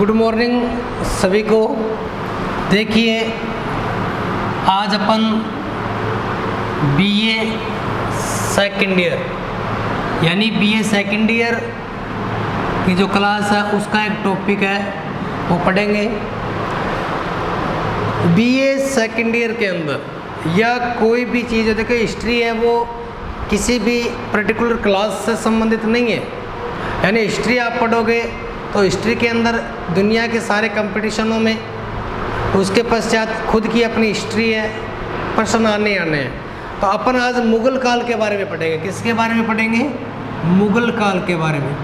Good morning सभी को। देखिए आज अपन बीए सेकेंड ईयर यानी बीए सेकेंड ईयर की जो क्लास है उसका एक टॉपिक है वो पढ़ेंगे। बीए सेकेंड ईयर के अंदर या कोई भी चीज़ है, देखिए हिस्ट्री है वो किसी भी पर्टिकुलर क्लास से संबंधित नहीं है। यानी हिस्ट्री आप पढ़ोगे तो हिस्ट्री के अंदर दुनिया के सारे कंपटीशनों में, उसके पश्चात खुद की अपनी हिस्ट्री है, प्रश्न आने हैं। तो अपन आज मुगल काल के बारे में पढ़ेंगे। किसके बारे में पढ़ेंगे? मुगल काल के बारे में।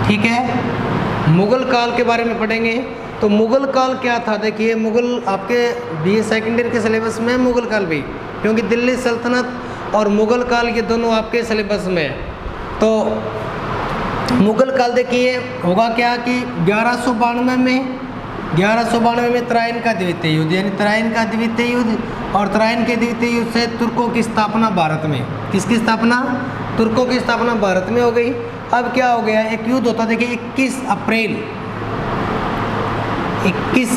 ठीक है, मुगल काल के बारे में पढ़ेंगे। तो मुगल काल क्या था? देखिए मुगल आपके बीए सेकेंड ईयर के सिलेबस में मुगल काल भी, क्योंकि दिल्ली सल्तनत और मुगल काल ये दोनों आपके सिलेबस में है। तो मुगल काल देखिए होगा क्या कि 1192 में तराइन का द्वितीय युद्ध, यानी तराइन का द्वितीय युद्ध, और तराइन के द्वितीय युद्ध से तुर्कों की स्थापना भारत में। किसकी स्थापना? तुर्कों की स्थापना भारत में हो गई। अब क्या हो गया, एक युद्ध होता, देखिए 21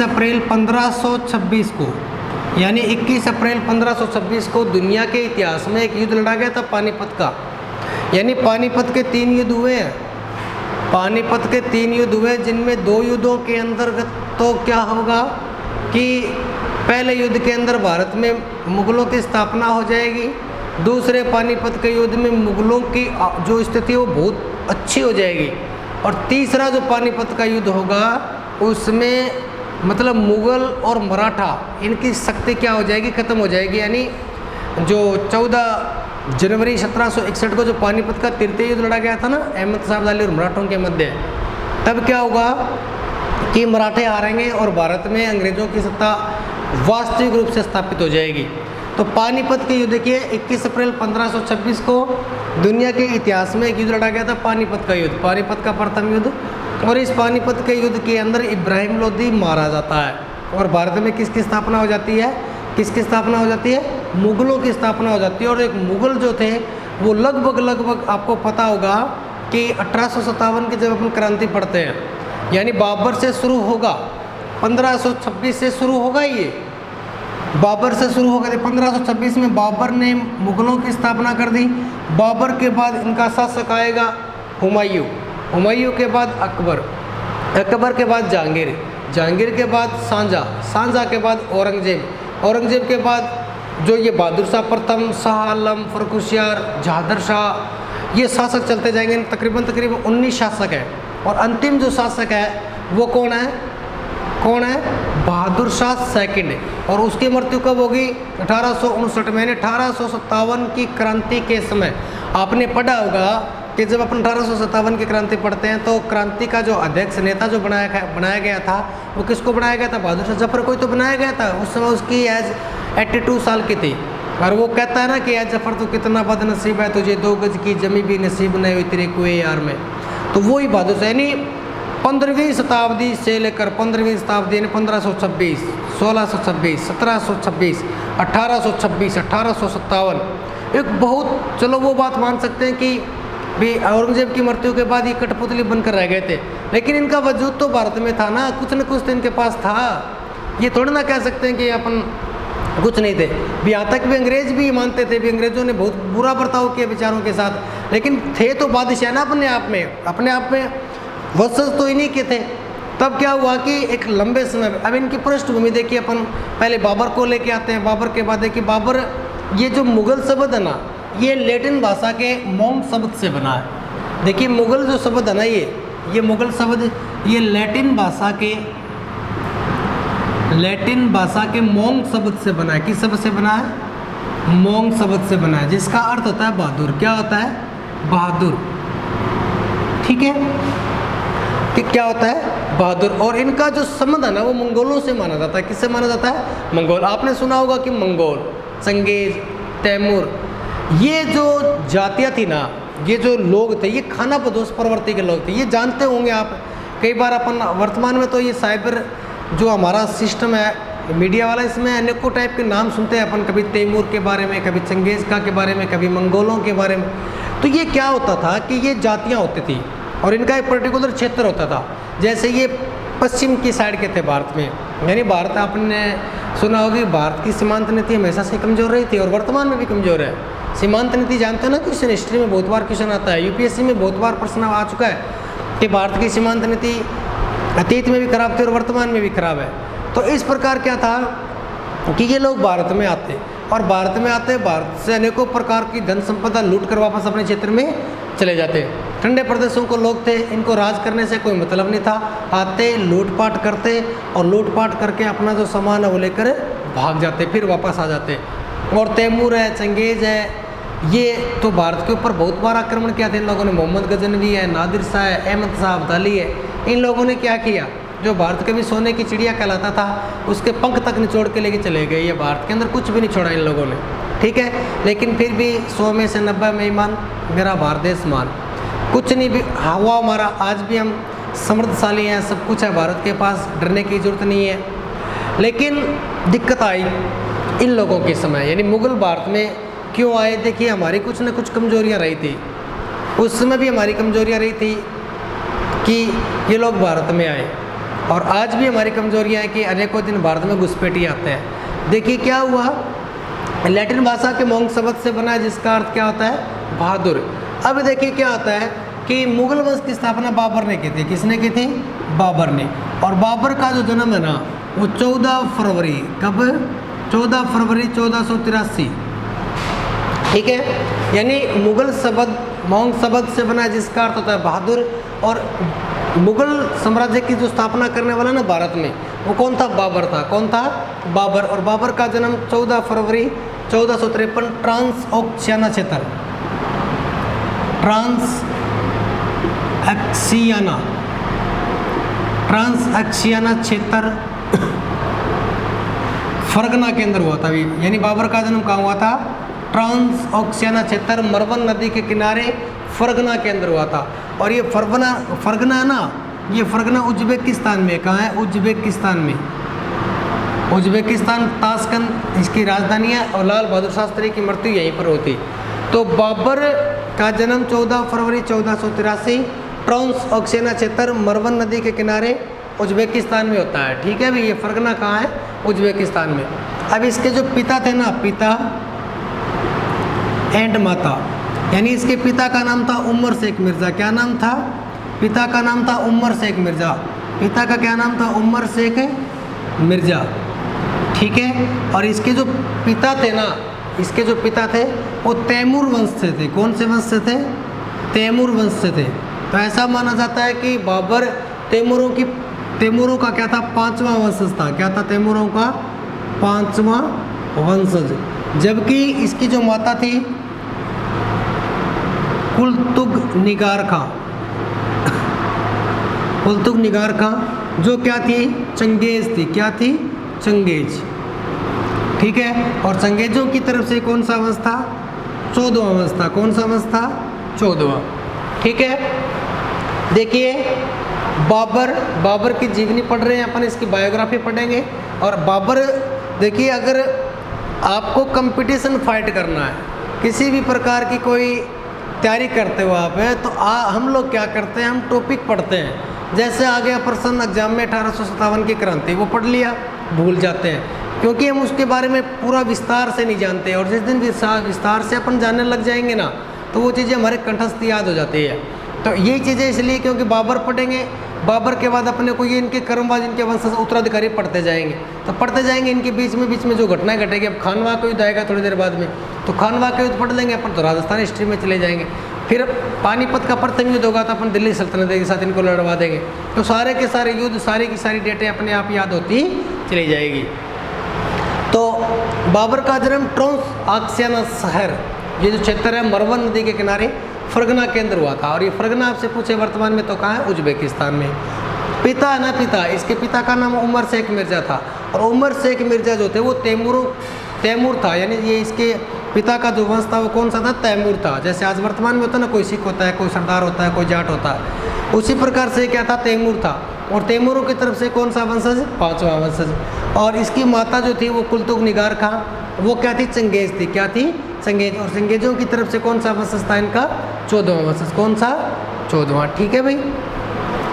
अप्रैल 1526 को, यानी 21 अप्रैल 1526 को दुनिया के इतिहास में एक युद्ध लड़ा गया था, पानीपत का। यानी पानीपत के 3 युद्ध हुए हैं। पानीपत के 3 युद्ध हुए, जिनमें 2 युद्धों के अंतर्गत तो क्या होगा कि पहले युद्ध के अंदर भारत में मुगलों की स्थापना हो जाएगी। दूसरे पानीपत के युद्ध में मुगलों की जो स्थिति है वो बहुत अच्छी हो जाएगी। और तीसरा जो पानीपत का युद्ध होगा उसमें मतलब मुगल और मराठा इनकी शक्ति क्या हो जाएगी, ख़त्म हो जाएगी। यानी जो 14 जनवरी 1761 को जो पानीपत का तृतीय युद्ध लड़ा गया था ना, अहमद शाह अब्दाली और मराठों के मध्य, तब क्या होगा कि मराठे हारेंगे और भारत में अंग्रेज़ों की सत्ता वास्तविक रूप से स्थापित हो जाएगी। तो पानीपत के युद्ध के 21 अप्रैल 1526 को दुनिया के इतिहास में एक युद्ध लड़ा गया था, पानीपत का युद्ध, पानीपत का प्रथम युद्ध। और इस पानीपत के युद्ध के अंदर इब्राहिम लोदी मारा जाता है और भारत में किसकी स्थापना हो जाती है? किसकी स्थापना हो जाती है? मुगलों की स्थापना हो जाती है। और एक मुगल जो थे वो लगभग आपको पता होगा कि 1857 की जब अपन क्रांति पढ़ते हैं, यानी बाबर से शुरू होगा, 1526 से शुरू होगा, ये बाबर से शुरू होगा। 1526 में बाबर ने मुगलों की स्थापना कर दी। बाबर के बाद इनका शासक आएगा हुमायूं, हुमायूं के बाद अकबर, अकबर के बाद जहांगीर, जहांगीर के बाद शाहजहाँ, शाहजहाँ के बाद औरंगजेब, औरंगजेब के बाद जो ये बहादुर शाह प्रथम, शाह आलम, फर्रुखशियार, जहादर शाह, ये शासक चलते जाएंगे। तकरीबन 19 शासक हैं। और अंतिम जो शासक है वो कौन है? कौन है? बहादुर शाह सेकंड। और उसकी मृत्यु कब होगी? 1859 में, 1857 की क्रांति के समय। आपने पढ़ा होगा कि जब अपन 1857 की क्रांति पढ़ते हैं तो क्रांति का जो अध्यक्ष नेता जो बनाया गया था वो किसको बनाया गया था? बहादुर शाह जफर को ही तो बनाया गया था। उस समय उसकी एज 82 साल की थी। और वो कहता है ना कि एज जफर तो कितना बदनसीब है, तुझे 2 गज की जमी भी नसीब नहीं हुई तेरे कुएं यार में। तो वही बहादुर शाह, यानी 15वीं शताब्दी से लेकर 15वीं शताब्दी यानी 1526, 1626, 1726, 1826, 1857, एक बहुत, चलो वो बात मान सकते हैं कि भी औरंगजेब की मृत्यु के बाद ये कठपुतली बनकर रह गए थे, लेकिन इनका वजूद तो भारत में था ना, कुछ न कुछ तो इनके पास था। ये थोड़ी ना कह सकते हैं कि अपन कुछ नहीं थे। भी यहाँ तक भी अंग्रेज भी मानते थे, भी अंग्रेजों ने बहुत बुरा बर्ताव किया विचारों के साथ, लेकिन थे तो बादशाह ना अपने आप में वंशज तो इन्हीं के थे। तब क्या हुआ कि एक लंबे समय, अब इनकी पृष्ठभूमि देखिए, अपन पहले बाबर को लेके आते हैं। बाबर के बाद देखिए बाबर, ये जो मुगल शब्द है ना, ये लैटिन भाषा के मोम शब्द से बना है। देखिए मुगल जो शब्द है ना, ये मुगल शब्द ये लैटिन भाषा के मोंग शब्द से बना है। किस शब्द से बना है? मोंग शब्द से बना है, जिसका अर्थ होता है बहादुर। क्या होता है? बहादुर। ठीक है, कि क्या होता है? बहादुर। और इनका जो संबंध है ना वो मंगोलों से माना जाता है। किससे माना जाता है? मंगोल। आपने सुना होगा कि मंगोल, चंगेज, तैमूर, ये जो जातियाँ थी ना, ये जो लोग थे, ये खानाबदोश प्रवृत्ति के लोग थे। ये जानते होंगे आप। कई बार अपन वर्तमान में तो ये साइबर जो हमारा सिस्टम है मीडिया वाला, इसमें अनेकों टाइप के नाम सुनते हैं अपन, कभी तैमूर के बारे में, कभी चंगेज का के बारे में, कभी मंगोलों के बारे में। तो ये क्या होता था कि ये जातियाँ होती थी, और इनका एक पर्टिकुलर क्षेत्र होता था। जैसे ये पश्चिम की साइड के थे भारत में, यानी भारत आपने सुना होगी भारत की सीमांत नीति हमेशा से कमज़ोर रही थी और वर्तमान में भी कमज़ोर है। सीमांत नीति जानते हो ना, क्वेश्चन हिस्ट्री में बहुत बार क्वेश्चन आता है, यूपीएससी में बहुत बार प्रश्न आ चुका है कि भारत की सीमांत नीति अतीत में भी खराब थी और वर्तमान में भी खराब है। तो इस प्रकार क्या था कि ये लोग भारत में आते और भारत में आते भारत से अनेकों प्रकार की धन संपदा लूट कर वापस अपने क्षेत्र में चले जाते। ठंडे प्रदेशों को लोग थे, इनको राज करने से कोई मतलब नहीं था, आते लूटपाट करते और लूटपाट करके अपना जो सामान है वो लेकर भाग जाते, फिर वापस आ जाते। और तैमूर है, चंगेज़ है, ये तो भारत के ऊपर बहुत बार आक्रमण किया था इन लोगों ने। मोहम्मद गजनवी है, नादिर शाह है, अहमद शाह अब्दाली है, इन लोगों ने क्या किया, जो भारत के भी सोने की चिड़िया कहलाता था उसके पंख तक निचोड़ के लेके चले गए। ये भारत के अंदर कुछ भी नहीं छोड़ा इन लोगों ने, ठीक है। लेकिन फिर भी 100 में से 90 में ईमान, मेरा भारत देश मान, कुछ नहीं भी हुआ हमारा। आज भी हम समृद्धशाली हैं, सब कुछ है भारत के पास, डरने की ज़रूरत नहीं है। लेकिन दिक्कत आई इन लोगों के समय, यानी मुग़ल भारत में क्यों आए। देखिए हमारी कुछ न कुछ कमज़ोरियाँ रही थी, उस समय भी हमारी कमज़ोरियाँ रही थी कि ये लोग भारत में आए, और आज भी हमारी कमज़ोरियाँ हैं कि अनेकों दिन भारत में घुसपैठी आते हैं। देखिए क्या हुआ, लैटिन भाषा के मोंग शब्द से बना है जिसका अर्थ क्या होता है, बहादुर। अब देखिए क्या होता है कि मुग़ल वंश की स्थापना बाबर ने की थी। किसने की थी, बाबर ने। और बाबर का जो जन्म है ना वो 14 फरवरी, कब, 14 फरवरी 1483, ठीक है। यानी मुग़ल शब्द मोंग शब्द से बना है जिसका अर्थ होता है बहादुर। और मुग़ल साम्राज्य की जो स्थापना करने वाला ना भारत में, वो कौन था, बाबर था। कौन था, बाबर। और बाबर का जन्म 14 फरवरी 1453 ट्रांस ओक्शियाना क्षेत्र, ट्रांस एक्सियाना क्षेत्र फरगना के अंदर हुआ था। यानी बाबर का जन्म कहाँ हुआ था, ट्रांस ओक्शियाना क्षेत्र मरवन नदी के किनारे फरगना के अंदर हुआ था। और ये फरगना है ना, ये फरगना उज्बेकिस्तान में, कहाँ है, उज्बेकिस्तान में, उज्बेकिस्तान ताशकंद इसकी राजधानी है। और लाल बहादुर शास्त्री की मृत्यु यहीं पर होती। तो बाबर का जन्म 14 फरवरी 1483 ट्रांस ओक्शियाना क्षेत्र मरवन नदी के किनारे उज्बेकिस्तान में होता है, ठीक है भाई। ये फरगना कहाँ है, उज्बेकिस्तान में। अब इसके जो पिता थे ना, पिता एंड माता, यानी इसके पिता का नाम था उमर शेख मिर्ज़ा। क्या नाम था, पिता का नाम था उमर शेख मिर्ज़ा। पिता का क्या नाम था, उमर शेख मिर्ज़ा, ठीक है। और इसके जो पिता थे ना, इसके जो पिता थे वो तैमूर वंश से थे। कौन से वंश से थे, तैमूर वंश से थे। तो ऐसा माना जाता है कि बाबर तैमूरों का क्या था, 5वां वंशज था। क्या था, तैमूरों का 5वां वंशज। जबकि इसकी जो माता थी कुलतुग निगार खां, कुलतुग निगार खां, जो क्या थी, चंगेज़ थी। क्या थी, चंगेज़, ठीक है। और चंगेज़ों की तरफ से कौन सा वंश था, 14वां वंश था। कौन सा वंश था, 14वां, ठीक है। देखिए बाबर की जीवनी पढ़ रहे हैं अपन, इसकी बायोग्राफी पढ़ेंगे। और बाबर, देखिए अगर आपको कंपटीशन फाइट करना है, किसी भी प्रकार की कोई तैयारी करते हो आप है, तो हम लोग क्या करते हैं, हम टॉपिक पढ़ते हैं। जैसे आ गया प्रश्न एग्जाम में 1857 की क्रांति, वो पढ़ लिया, भूल जाते हैं, क्योंकि हम उसके बारे में पूरा विस्तार से नहीं जानते। और जिस दिन विस्तार से अपन जानने लग जाएंगे ना, तो वो चीज़ें हमारे कंठस्थ याद हो जाती है। तो यही चीज़ें इसलिए क्योंकि बाबर पढ़ेंगे, बाबर के बाद अपने को ये इनके कर्मवाज, इनके वंशज उत्तराधिकारी पढ़ते जाएंगे। तो पढ़ते जाएंगे, इनके बीच में जो घटनाएं घटेगी। अब खानवा का युद्ध आएगा थोड़ी देर बाद में, तो खानवा का युद्ध पढ़ लेंगे अपन, तो राजस्थान हिस्ट्री में चले जाएंगे। फिर पानीपत का प्रथम युद्ध होगा तो अपन दिल्ली सल्तनत के साथ इनको लड़वा देंगे। तो सारे के सारे युद्ध, सारी की सारी डेटें अपने आप याद होती चली जाएगी। तो बाबर का जन्म ट्रांस ओक्शियाना शहर, ये जो क्षेत्र है मरवन नदी के किनारे फरगना के अंदर हुआ था। और ये फरगना आपसे पूछे वर्तमान में तो कहाँ है, उज्बेकिस्तान में। पिता है ना, पिता, इसके पिता का नाम उमर शेख मिर्ज़ा था। और उमर शेख मिर्ज़ा जो थे वो तैमूर था, यानी ये इसके पिता का जो वंश था वो कौन सा था, तैमूर था। जैसे आज वर्तमान में होता है ना, कोई सिख होता है, कोई सरदार होता है, कोई जाट होता है, उसी प्रकार से क्या था, तैमूर था। और तैमूरों की तरफ से कौन सा वंशज, 5वां वंशज। और इसकी माता जो थी वो कुलतुग निगार खां, वो क्या थी, चंगेज थी। क्या थी, चंगेज। और चंगेजों की तरफ से कौन सा वंशज था इनका, 14वां वंशज। कौन सा, 14वां। ठीक है भाई।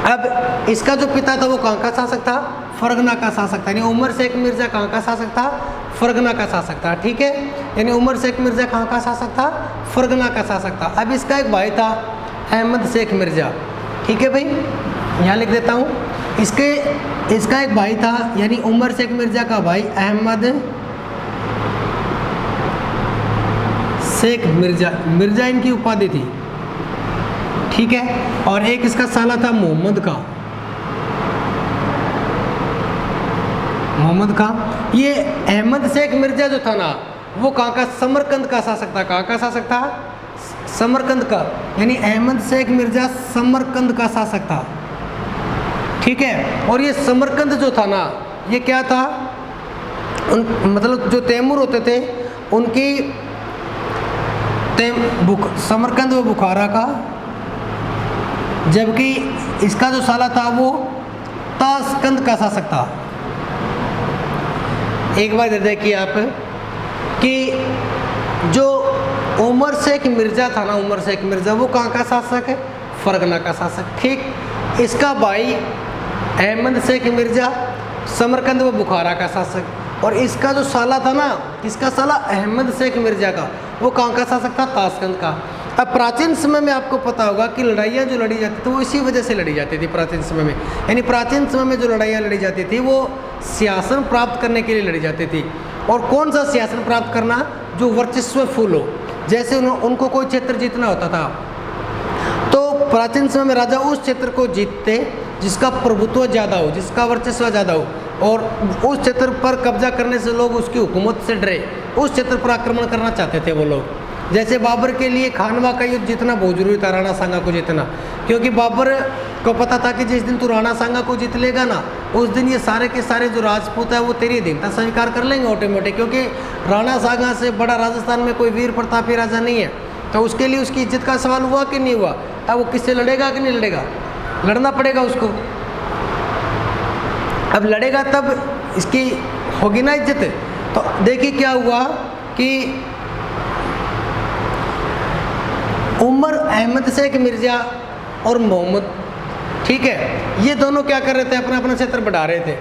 अब इसका जो पिता था वो कहाँ का शासक था, फरगना का शासक था। यानी उमर शेख मिर्जा कहाँ का शासक था, फरगना का शासक था। ठीक है, यानी उमर शेख मिर्जा कहाँ का शासक था, फरगना का शासक था। अब इसका एक भाई था अहमद शेख मिर्जा। ठीक है भाई, यहाँ लिख देता हूँ। इसका एक भाई था, यानी उमर शेख मिर्जा का भाई अहमद शेख मिर्जा। मिर्जा इनकी उपाधि थी। ठीक है, और एक इसका साला था मोहम्मद का। मोहम्मद का। ये अहमद शेख मिर्जा जो था ना, वो कहाँ का, समरकंद का शासक था। कहाँ का शासक था, समरकंद का। यानी अहमद शेख मिर्जा समरकंद का शासक था। ठीक है, और ये समरकंद जो था ना, ये क्या था, मतलब जो तैमूर होते थे उनकी समरकंद व बुखारा का, जबकि इसका जो साला था वो ताशकंद का शासक था। एक बार देखिए आप कि जो उमर शेख मिर्जा था ना, उमर शेख मिर्जा वो कहाँ का शासक है, फरगना का शासक। ठीक, इसका भाई अहमद शेख मिर्जा समरकंद व बुखारा का शासक। और इसका जो साला था ना, इसका साला अहमद शेख मिर्जा का, वो कहाँ का शासक था, ताशकंद का। अब प्राचीन समय में आपको पता होगा कि लड़ाइयाँ जो लड़ी जाती थी वो इसी वजह से लड़ी जाती थी प्राचीन समय में। यानी प्राचीन समय में जो लड़ाइयाँ लड़ी जाती थी वो सिंहासन प्राप्त करने के लिए लड़ी जाती थी। और कौन सा सिंहासन प्राप्त करना, जो वर्चस्व फूल हो। जैसे उनको कोई क्षेत्र जीतना होता था तो प्राचीन समय में राजा उस क्षेत्र को जीतते जिसका प्रभुत्व ज़्यादा हो, जिसका वर्चस्व ज़्यादा हो, और उस क्षेत्र पर कब्जा करने से लोग उसकी हुकूमत से डरे, उस क्षेत्र पर आक्रमण करना चाहते थे वो लोग। जैसे बाबर के लिए खानवा का युद्ध जीतना बहुत जरूरी था, राणा सांगा को जीतना, क्योंकि बाबर को पता था कि जिस दिन तू राणा सांगा को जीत लेगा ना, उस दिन ये सारे के सारे जो राजपूत है वो तेरी दीनता स्वीकार कर लेंगे ऑटोमेटिक, क्योंकि राणा सांगा से बड़ा राजस्थान में कोई वीर प्रतापी राजा नहीं है। तो उसके लिए उसकी इज्जत का सवाल हुआ कि नहीं हुआ, अब वो किससे लड़ेगा कि नहीं लड़ेगा, लड़ना पड़ेगा उसको। अब लड़ेगा तब इसकी होगी ना इज्जत। तो देखिए क्या हुआ कि उमर अहमद शेख मिर्जा और मोहम्मद, ठीक है, ये दोनों क्या कर रहे थे, अपना अपना क्षेत्र बढ़ा रहे थे।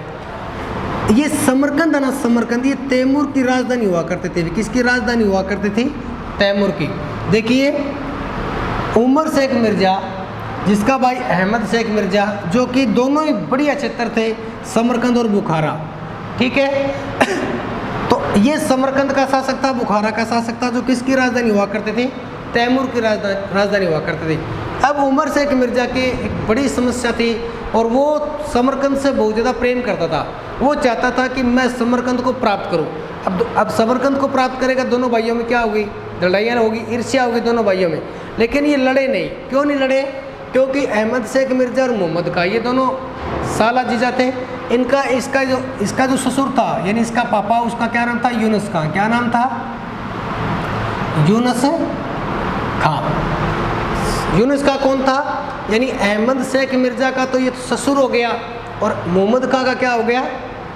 ये समरकंद है ना, समरकंद, ये तैमूर की राजधानी हुआ करते थे। किसकी राजधानी हुआ करती थी, तैमूर की। देखिए उमर शेख मिर्जा जिसका भाई अहमद शेख मिर्जा, जो कि दोनों ही बढ़िया क्षेत्र थे, समरकंद और बुखारा। ठीक है तो ये समरकंद का शासक था, बुखारा का शासक था, जो किसकी राजधानी हुआ करते थे, तैमूर की राजधानी हुआ करते थे। अब उमर शेख मिर्जा की एक बड़ी समस्या थी और वो समरकंद से बहुत ज़्यादा प्रेम करता था। वो चाहता था कि मैं समरकंद को प्राप्त करूं। अब समरकंद को प्राप्त करेगा, दोनों भाइयों में क्या होगी, लड़ाइयाँ होगी, ईर्ष्या होगी दोनों भाइयों में। लेकिन ये लड़े नहीं। क्यों नहीं लड़े, क्योंकि अहमद शेख मिर्जा और मोहम्मद का, ये दोनों साला जीजा थे। इसका जो ससुर था, यानी इसका पापा, उसका क्या नाम था, यूनुस खां। क्या नाम था, यूनुस खां। यूनुस खां कौन था, यानी अहमद शेख मिर्जा का तो ये ससुर हो गया, और मोहम्मद खां का क्या हो गया,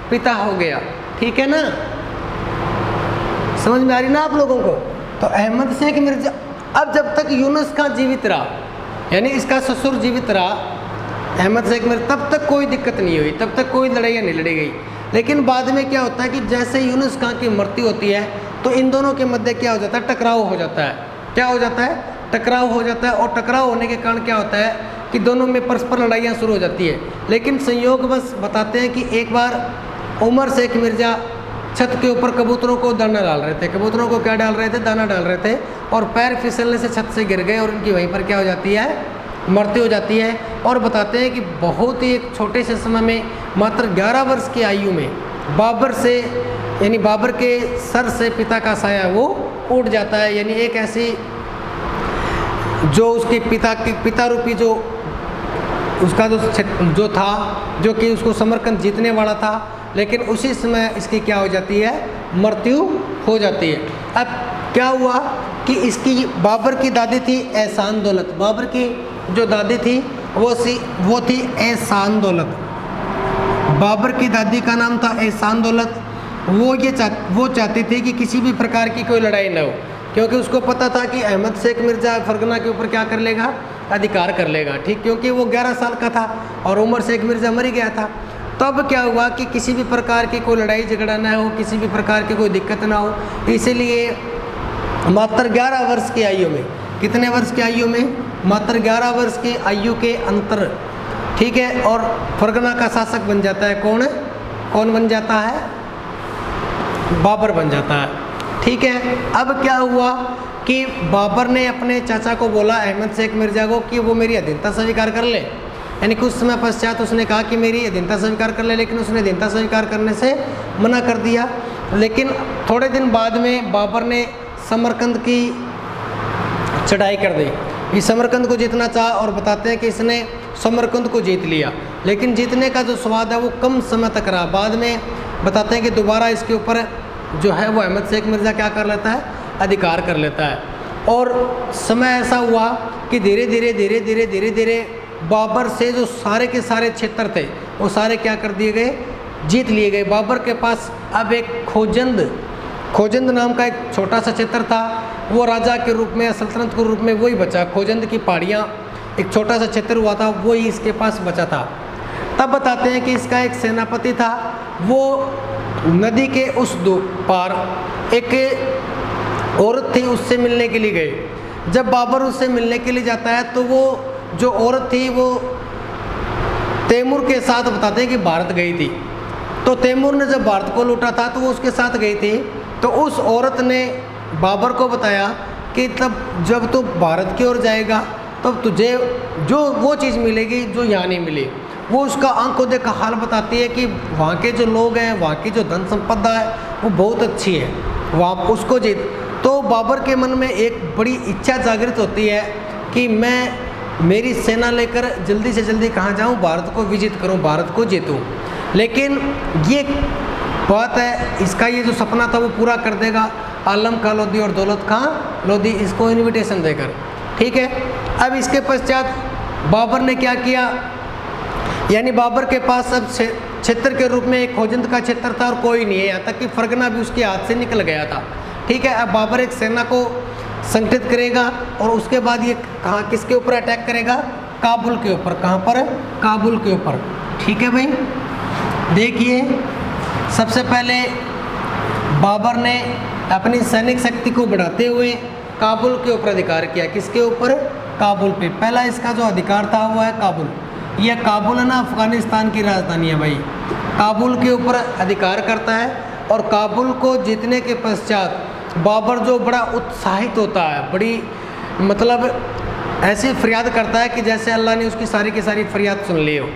पिता हो गया। ठीक है ना, समझ में आ रही ना आप लोगों को। तो अहमद शेख मिर्जा, अब जब तक यूनुस खां जीवित रहा, यानी इसका ससुर जीवित रहा अहमद शेख मिर्जा, तब तक कोई दिक्कत नहीं हुई, तब तक कोई लड़ाइयाँ नहीं लड़ी गई। लेकिन बाद में क्या होता है कि जैसे यूनुस खां की मृत्यु होती है तो इन दोनों के मध्य क्या हो जाता है, टकराव हो जाता है। क्या हो जाता है, टकराव हो जाता है। और टकराव होने के कारण क्या होता है कि दोनों में परस्पर लड़ाइयाँ शुरू हो जाती है। लेकिन संयोग बस बताते हैं कि एक बार उमर शेख मिर्जा छत के ऊपर कबूतरों को दाना डाल रहे थे। कबूतरों को क्या डाल रहे थे, दाना डाल रहे थे, और पैर फिसलने से छत से गिर गए और इनकी वहीं पर क्या हो जाती है, मृत्यु हो जाती है। और बताते हैं कि बहुत ही एक छोटे से समय में, मात्र 11 वर्ष की आयु में बाबर से, यानी बाबर के सर से पिता का साया वो उठ जाता है। यानी एक ऐसी जो उसके पिता रूपी जो उसका जो था, जो कि उसको समरकंद जीतने वाला था, लेकिन उसी समय इसकी क्या हो जाती है, मृत्यु हो जाती है। अब क्या हुआ कि इसकी बाबर की दादी थी एहसान दौलत। बाबर की जो दादी थी वो थी एहसान दौलत। बाबर की दादी का नाम था एहसान दौलत, वो चाहते थे कि किसी भी प्रकार की कोई लड़ाई न हो, क्योंकि उसको पता था कि अहमद शेख मिर्ज़ा फरगना के ऊपर क्या कर लेगा, अधिकार कर लेगा। ठीक, क्योंकि वो 11 साल का था और उमर शेख मिर्ज़ा मर गया था। तब क्या हुआ कि किसी भी प्रकार की कोई लड़ाई झगड़ा ना हो, किसी भी प्रकार की कोई दिक्कत ना हो, इसीलिए मात्र 11 वर्ष की आयु में, कितने वर्ष की आयु में, मात्र 11 वर्ष की आयु के अंतर, ठीक है, और फरगना का शासक बन जाता है कौन बन जाता है, बाबर बन जाता है। ठीक है, अब क्या हुआ कि बाबर ने अपने चाचा को बोला, अहमद शेख मिर्ज़ा को, कि वो मेरी अधीनता स्वीकार कर ले। यानी कुछ समय पश्चात उसने कहा कि मेरी अधीनता स्वीकार कर ले, लेकिन उसने अधीनता स्वीकार करने से मना कर दिया। लेकिन थोड़े दिन बाद में बाबर ने समरकंद की चढ़ाई कर दी, इस समरकंद को जीतना चाहा, और बताते हैं कि इसने समरकंद को जीत लिया। लेकिन जीतने का जो स्वाद है वो कम समय तक रहा। बाद में बताते हैं कि दोबारा इसके ऊपर जो है वो अहमद शेख मिर्ज़ा क्या कर लेता है, अधिकार कर लेता है। और समय ऐसा हुआ कि धीरे धीरे बाबर से जो सारे के सारे क्षेत्र थे वो सारे क्या कर दिए गए, जीत लिए गए। बाबर के पास अब एक खोजंद नाम का एक छोटा सा क्षेत्र था, वो राजा के रूप में, सल्तनत के रूप में वही बचा। खोजंद की पहाड़ियाँ, एक छोटा सा क्षेत्र हुआ था, वही इसके पास बचा था। तब बताते हैं कि इसका एक सेनापति था, वो नदी के उस दो पार एक औरत थी, उससे मिलने के लिए गए। जब बाबर उससे मिलने के लिए जाता है तो वो जो औरत थी वो तैमूर के साथ, बताते हैं कि भारत गई थी। तो तैमूर ने जब भारत को लूटा था तो वो उसके साथ गई थी। तो उस औरत ने बाबर को बताया कि तब जब तू भारत की ओर जाएगा तब तुझे जो वो चीज़ मिलेगी जो यहाँ नहीं मिली। वो उसका आंखों देखा हाल बताती है कि वहाँ के जो लोग हैं, वहाँ की जो धन संपदा है वो बहुत अच्छी है, वहाँ उसको जीत। तो बाबर के मन में एक बड़ी इच्छा जागृत होती है कि मैं मेरी सेना लेकर जल्दी से जल्दी कहाँ जाऊँ, भारत को विजित करूँ, भारत को जीतूँ। लेकिन ये बात है, इसका ये जो सपना था वो पूरा कर देगा आलम खां लोधी और दौलत खां लोधी इसको इनविटेशन देकर। ठीक है, अब इसके पश्चात बाबर ने क्या किया, यानी बाबर के पास अब क्षेत्र के रूप में एक खोजंद का क्षेत्र था और कोई नहीं है, यहाँ तक कि फरगना भी उसके हाथ से निकल गया था। ठीक है, अब बाबर एक सेना को संगठित करेगा और उसके बाद ये कहाँ किसके ऊपर अटैक करेगा, काबुल के ऊपर। कहाँ पर, काबुल के ऊपर। ठीक है भाई, देखिए सबसे पहले बाबर ने अपनी सैनिक शक्ति को बढ़ाते हुए काबुल के ऊपर अधिकार किया। किसके ऊपर, काबुल पे। पहला इसका जो अधिकार था वो है काबुल। यह काबुल है ना, अफगानिस्तान की राजधानी है भाई। काबुल के ऊपर अधिकार करता है और काबुल को जीतने के पश्चात बाबर जो बड़ा उत्साहित होता है, बड़ी मतलब ऐसी फरियाद करता है कि जैसे अल्लाह ने उसकी सारी की सारी फरियाद सुन ली हो।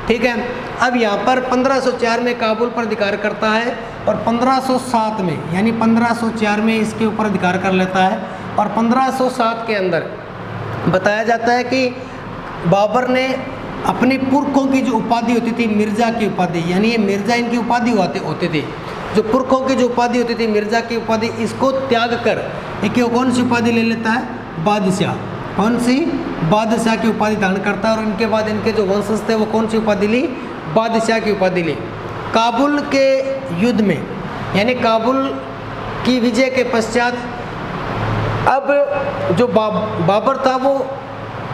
ठीक है, अब यहाँ पर 1504 में काबुल पर अधिकार करता है और 1507 में, यानी 1504 में इसके ऊपर अधिकार कर लेता है। और 1507 के अंदर बताया जाता है कि बाबर ने अपनी पुरखों की जो उपाधि होती थी, मिर्ज़ा की उपाधि, यानी ये मिर्ज़ा इनकी उपाधि होती थी, जो पुरखों की जो उपाधि होती थी मिर्ज़ा की उपाधि, इसको त्याग कर एक कौन सी उपाधि ले लेता है, बादशाह। कौन सी, बादशाह की उपाधि धारण करता है। और इनके बाद इनके जो वंशज थे वो कौन सी उपाधि ली, बादशाह की उपाधि ली। काबुल के युद्ध में, यानी काबुल की विजय के पश्चात अब जो बाबर था वो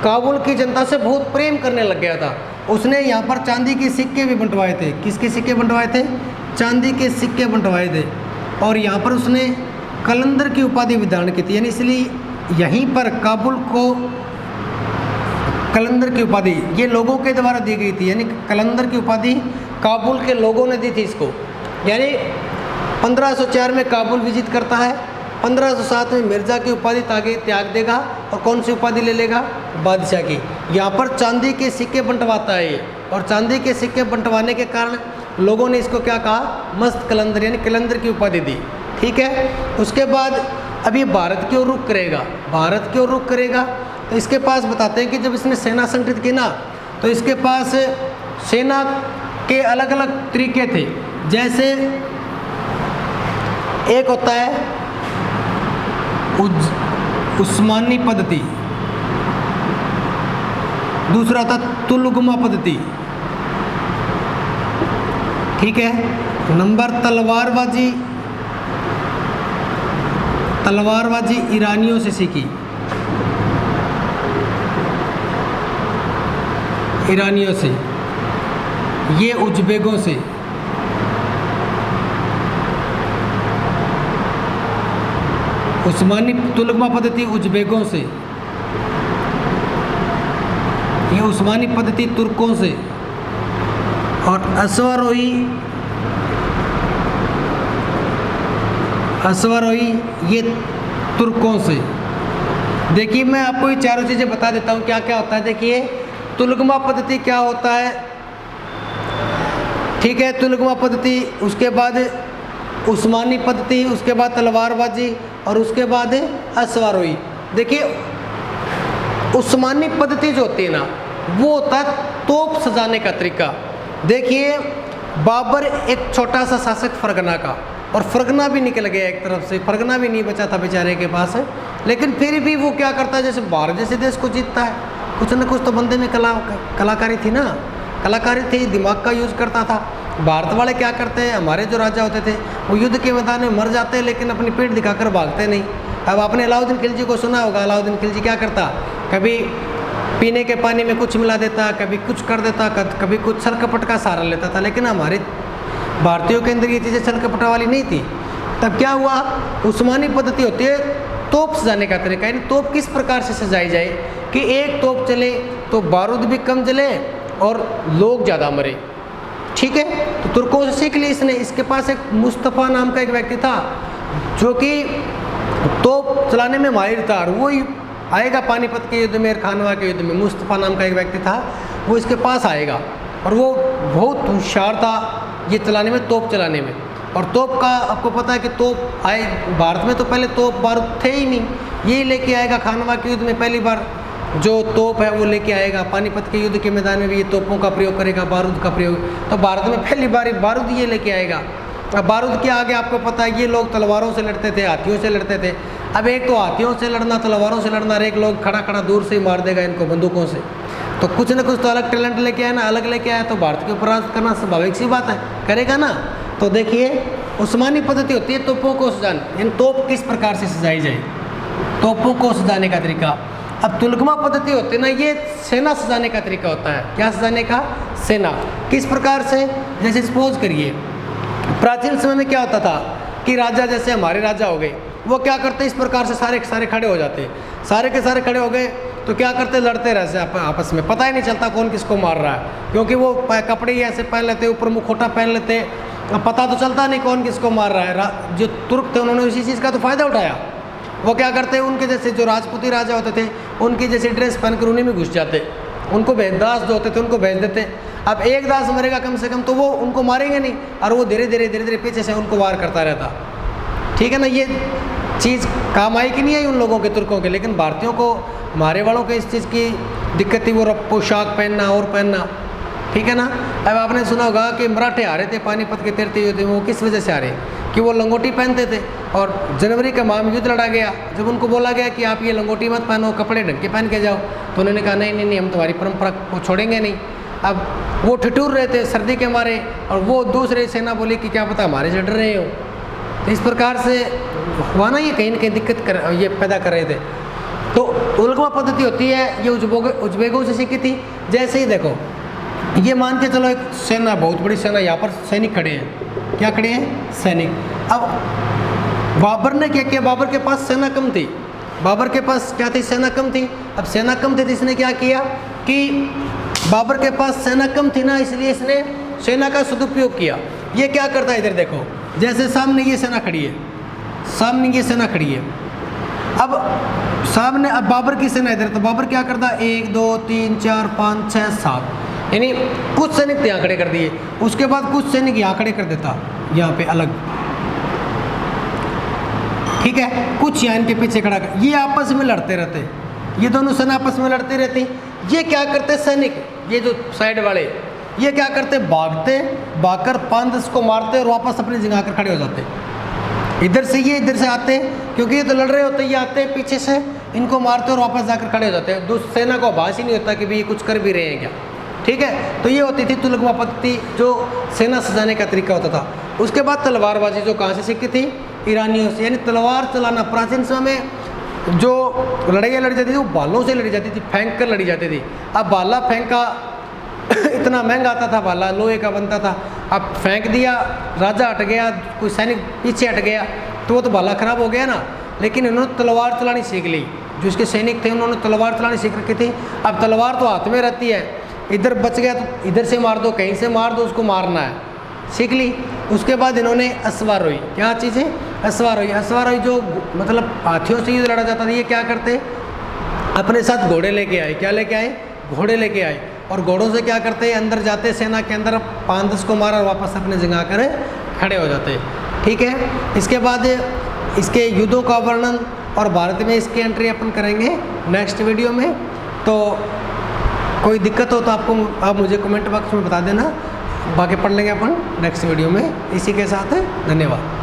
काबुल की जनता से बहुत प्रेम करने लग गया था। उसने यहाँ पर चांदी के सिक्के भी बंटवाए थे। किसके सिक्के बंटवाए थे, चांदी के सिक्के बंटवाए थे। और यहाँ पर उसने कलंदर की उपाधि भी धारण की थी, यानी इसलिए यहीं पर काबुल को कलंदर की उपाधि ये लोगों के द्वारा दी गई थी, यानी कलंदर की उपाधि काबुल के लोगों ने दी थी इसको। यानी 1504 में काबुल विजित करता है, 1507 में मिर्ज़ा की उपाधि त्याग देगा और कौन सी उपाधि ले लेगा, बादशाह की। यहाँ पर चांदी के सिक्के बंटवाता है ये, और चांदी के सिक्के बंटवाने के कारण लोगों ने इसको क्या कहा, मस्त कलंदर, यानी कलंदर की उपाधि दी। ठीक है, उसके बाद अब ये भारत की ओर रुख करेगा, भारत की ओर रुख करेगा। तो इसके पास बताते हैं कि जब इसने सेना संगठित की ना, तो इसके पास सेना के अलग अलग तरीके थे। जैसे एक होता है उस्मानी पद्धति, दूसरा था तुलुगमा पद्धति। ठीक है, नंबर तलवारबाजी, तलवारबाजी ईरानियों से सीखी, ईरानियों से, ये उज़्बेकों से, उस्मानी तुलगमा पद्धति उज़्बेकों से, ये उस्मानी पद्धति तुर्कों से, और अश्वारोही, अश्वारोही ये तुर्कों से। देखिए मैं आपको ये चारों चीज़ें बता देता हूँ क्या क्या होता है। देखिए तुलगमा पद्धति क्या होता है, ठीक है, तुलगमा पद्धति, उसके बाद उस्मानी पद्धति, उसके बाद तलवारबाजी और उसके बाद अश्वारोही। देखिए उस्मानी पद्धति जो होती है ना, वो होता है तोप सजाने का तरीका। देखिए बाबर एक छोटा सा शासक फरगना का, और फरगना भी निकल गया एक तरफ से, फरगना भी नहीं बचा था बेचारे के पास, लेकिन फिर भी वो क्या करता है, जैसे भारत जैसे देश को जीतता है, कुछ न कुछ तो बंदे में कलाकारी थी ना, कलाकारी थी, दिमाग का यूज़ करता था। भारत वाले क्या करते हैं, हमारे जो राजा होते थे वो युद्ध के मैदान में मर जाते हैं लेकिन अपनी पीठ दिखाकर भागते नहीं। अब आपने अलाउद्दीन खिलजी को सुना होगा, अलाउद्दीन खिलजी क्या करता, कभी पीने के पानी में कुछ मिला देता, कभी कुछ कर देता, कभी कुछ छल कपट का सहारा लेता था। लेकिन हमारे भारतीयों के अंदर ये चीज़ें छल कपट वाली नहीं थी। तब क्या हुआ, उस्मानी पद्धति होती है तोप सजाने का तरीका, यानी तोप किस प्रकार से सजाई जाए कि एक तोप चले तो बारूद भी कम जले और लोग ज़्यादा मरे। ठीक है, तो तुर्कों से सीख ली इसने। इसके पास एक मुस्तफ़ा नाम का एक व्यक्ति था जो कि तोप चलाने में माहिर था, और वो आएगा पानीपत के युद्ध में, खानवा के युद्ध में। मुस्तफ़ा नाम का एक व्यक्ति था, वो इसके पास आएगा, और वो बहुत होशियार था ये चलाने में, तोप चलाने में। और तोप का आपको पता है कि तोप आए भारत में तो पहले तोप बारूद थे ही नहीं, यही लेके आएगा खानवा के युद्ध में पहली बार जो तोप है वो लेके आएगा। पानीपत के युद्ध के मैदान में भी ये तोपों का प्रयोग करेगा, बारूद का प्रयोग, तो भारत में पहली बार बारूद ये लेके आएगा। अब बारूद के आगे आपको पता है ये लोग तलवारों से लड़ते थे, हाथियों से लड़ते थे। अब एक तो हाथियों से लड़ना, तलवारों से लड़ना, और एक लोग खड़ा खड़ा दूर से ही मार देगा इनको बंदूकों से। तो कुछ ना कुछ तो अलग टैलेंट लेके आया ना, अलग लेके आया, तो भारत के ऊपर राज करना स्वाभाविक सी बात है, करेगा ना। तो देखिए उस्मानी पद्धति होती है तोपों को सजाने, इन तोप किस प्रकार से सजाई जाए, तोपों को सजाने का तरीका। अब तुलगमा पद्धति होती है ना, ये सेना सजाने का तरीका होता है। क्या सजाने का, सेना। किस प्रकार से, जैसे सपोज करिए प्राचीन समय में क्या होता था कि राजा, जैसे हमारे राजा हो गए, वो क्या करते, इस प्रकार से सारे के सारे खड़े हो जाते, सारे के सारे खड़े हो गए तो क्या करते, लड़ते रहते आपस में, पता ही नहीं चलता कौन किसको मार रहा है, क्योंकि वो कपड़े ही ऐसे पहन लेते, ऊपर मुखोटा पहन लेते, अब पता तो चलता नहीं कौन किसको मार रहा है। जो तुर्क थे उन्होंने इसी चीज़ का तो फ़ायदा उठाया। वो क्या करते, उनके जैसे जो राजपूती राजा होते थे उनकी जैसी ड्रेस पहनकर उन्हीं में घुस जाते, उनको दास जो होते थे उनको भेज देते। अब एक दास मरेगा कम से कम तो वो उनको मारेंगे नहीं, और वो धीरे धीरे पीछे से उनको वार करता रहता। ठीक है ना, ये चीज़ काम आई कि नहीं आई उन लोगों के, तुर्कों के। लेकिन भारतीयों को, हमारे वालों को इस चीज़ की दिक्कत थी, वो पोशाक पहनना और पहनना। ठीक है ना। अब आपने सुना होगा कि मराठे आ रहे थे पानीपत के तृतीय युद्ध में, वो किस वजह से आ रहे, कि वो लंगोटी पहनते थे, और जनवरी का माह में युद्ध लड़ा गया। जब उनको बोला गया कि आप ये लंगोटी मत पहनो, कपड़े ढंग के पहन के जाओ, तो उन्होंने कहा नहीं, हम तुम्हारी परंपरा को छोड़ेंगे नहीं। अब वो ठिठुर रहे थे सर्दी के मारे, और वो दूसरे सेना बोली कि क्या पता हमारे से डर रहे हो। तो इस प्रकार से हुआ ना, ये कहीं ना कहीं दिक्कत ये पैदा कर रहे थे। तो तुलगमा पद्धति होती है, ये उज़्बेकों से सीखी थी। जैसे ही देखो, ये मान के चलो एक सेना, बहुत बड़ी सेना, यहाँ पर सैनिक खड़े हैं। क्या खड़े हैं, सैनिक। अब बाबर ने क्या किया, बाबर के पास सेना कम थी, बाबर के पास क्या थी, सेना कम थी। अब सेना कम थी तो इसने क्या किया कि बाबर के पास सेना कम थी ना, इसलिए इसने सेना का सदुपयोग किया। ये क्या करता है, इधर देखो, जैसे सामने ये सेना खड़ी है, सामने ये सेना खड़ी है, अब सामने अब बाबर की सेना इधर, तो बाबर क्या करता, 1 2 3 4 5 6 7, यानी कुछ सैनिक यहाँ खड़े कर दिए। उसके बाद कुछ सैनिक यहाँ खड़े कर देता, यहाँ पे अलग। ठीक है, कुछ यहाँ इनके पीछे खड़ा कर, ये आपस में लड़ते रहते, ये दोनों सेना आपस में लड़ती रहती। ये क्या करते सैनिक, ये जो साइड वाले, ये क्या करते, भागकर 5-10 को मारते और वापस अपनी जगह आकर खड़े हो जाते। इधर से ये इधर से आते, क्योंकि ये तो लड़ रहे होते, ये आते पीछे से, इनको मारते और वापस जाकर खड़े हो जाते हैं। दूसरी सेना को आभास ही नहीं होता कि भाई ये कुछ कर भी रहे हैं क्या। ठीक है, तो ये होती थी तुलगमा पद्धति, जो सेना सजाने का तरीका होता था। उसके बाद तलवारबाजी जो कहाँ से सीखी थी? ईरानियों से। यानी तलवार चलाना प्राचीन समय में जो लड़ाइयाँ लड़ी जाती थी वो भालों से लड़ी जाती थी, फेंक कर लड़ी जाती थी। अब भाला फेंका इतना महंगा आता था, भाला लोहे का बनता था, अब फेंक दिया, राजा हट गया, कोई सैनिक पीछे हट गया तो वो तो भाला खराब हो गया ना। लेकिन इन्होंने तलवार चलानी सीख ली, जो इसके सैनिक थे उन्होंने तलवार चलानी सीख रखी थी। अब तलवार तो हाथ में रहती है, इधर बच गया तो इधर से मार दो, कहीं से मार दो, उसको मारना है, सीख ली। उसके बाद इन्होंने अस्वारोही, क्या चीज़ है? अस्वारोही। अस्वारोही जो मतलब हाथियों से युद्ध लड़ा जाता था, ये क्या करते? अपने साथ घोड़े लेके आए। क्या लेके आए? घोड़े लेके आए। और घोड़ों से क्या करते? अंदर जाते सेना के अंदर, 5-10 को मारा और वापस अपने जगह कर खड़े हो जाते। ठीक है। इसके बाद इसके युद्धों का वर्णन और भारत में इसकी एंट्री अपन करेंगे नेक्स्ट वीडियो में। तो कोई दिक्कत हो तो आप मुझे कमेंट बॉक्स में बता देना, बाकी पढ़ लेंगे अपन नेक्स्ट वीडियो में। इसी के साथ धन्यवाद।